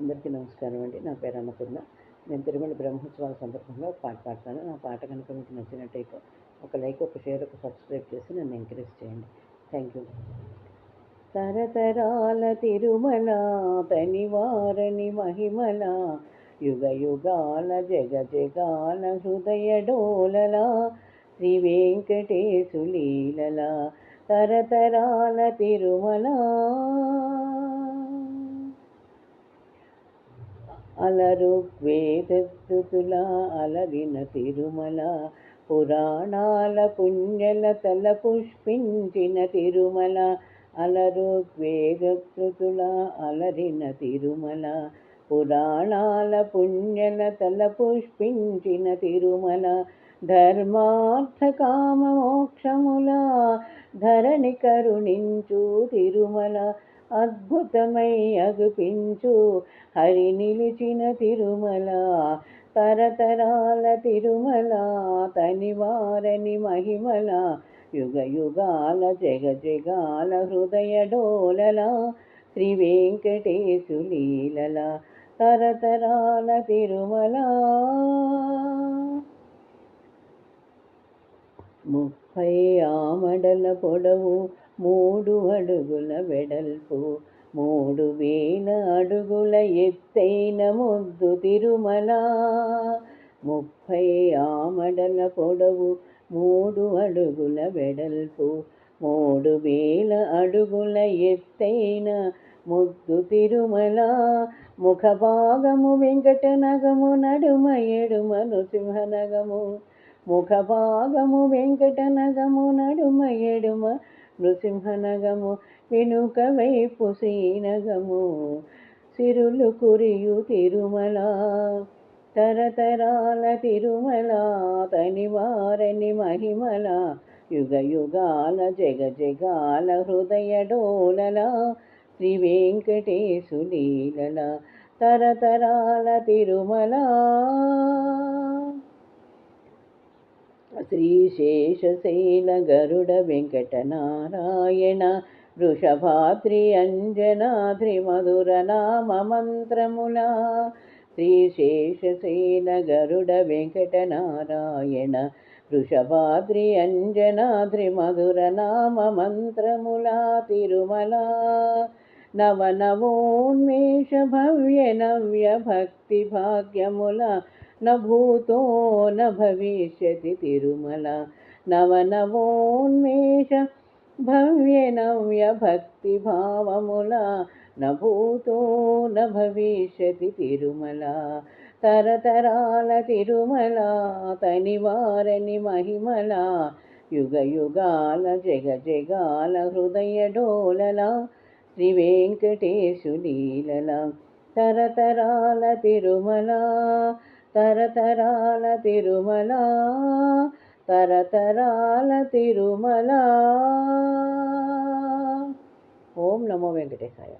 అందరికీ నమస్కారం అండి. నా పేరు అన్నపూర్ణ. నేను తిరుమల బ్రహ్మోత్సవాల సందర్భంగా ఒక పాట పాడతాను. నా పాట కనుక మీకు నచ్చినట్టయితే ఒక లైక్, ఒక షేర్, ఒక సబ్స్క్రైబ్ చేసి నన్ను ఎంకరేజ్ చేయండి. Thank you. తరతరాల తిరుమల తనివారని మహిమల, యుగ యుగాల జగ జగాల హృదయ డోలల, శ్రీ వెంకటేశు లీలల తరతరాల తిరుమల. అలరుగ్వేదస్తుతుల అలరిన తిరుమల, పురాణాల పుణ్యలతల పుష్పించిన తిరుమల. అలరుగ్వేదస్తుతుల అలరిన తిరుమల, పురాణాల పుణ్యలతల పుష్పించిన తిరుమల. ధర్మార్థ కామ మోక్షముల ధరణి కరుణించు తిరుమల, అద్భుతమై అగుపించు హరి నిలిచిన తిరుమల. తరతరాల తిరుమల తనివారని మహిమల, యుగ యుగాల జగ జగాల హృదయ డోలల, శ్రీ వెంకటేశు లీలల తరతరాల తిరుమల. 30 ఆమడల పొడవు 3 అడుగుల వెడల్పు, 3000 అడుగుల ఎత్తైన ముద్దు తిరుమల. 30 ఆమడల పొడవు 3 అడుగుల వెడల్పు, 3000 అడుగుల ఎత్తైన ముద్దు తిరుమల. ముఖభాగము వెంకటనగము, నడుమ ఎడుమ నృసింహనగము. ముఖభాగము వెంకటనగము, నడుమ ఎడుమ నృసింహనగము. వెనుక వైపు శ్రీనగము, సిరులు కురియు తిరుమల. తరతరాల తిరుమల తనివారని మహిమల, యుగ యుగాల జగ జగాల హృదయ డోలల, శ్రీ వెంకటేశు లీలల తరతరాల తిరుమల. శ్రీశేషశైల గరుడ వెంకట నారాయణ, వృషభాద్రి అంజనాద్రి మధుర నామ మంత్రముల. శ్రీశేషశైల గరుడ వెంకట నారాయణ, వృషభాద్రి అంజనాద్రి మధుర నామ మంత్రముల తిరుమల. నవనవోన్మేష భవ్య నవ్య భక్తి భాగ్యముల, న భూతో న భవిష్యతి తిరుమల. నవనవోన్మేష భవ్య నవ్య భక్తి భావముల, న భూతో న భవిష్యతి తిరుమల. తరతరాల తిరుమల తనివారని మహిమల, యుగ యుగాల జగ జగాల హృదయ డోలల, శ్రీ వెంకటేశు లీలల తరతరాల తిరుమల. తరతరాల తిరుమల, తరతరాల తిరుమల. ఓం నమో వెంకటేశాయ.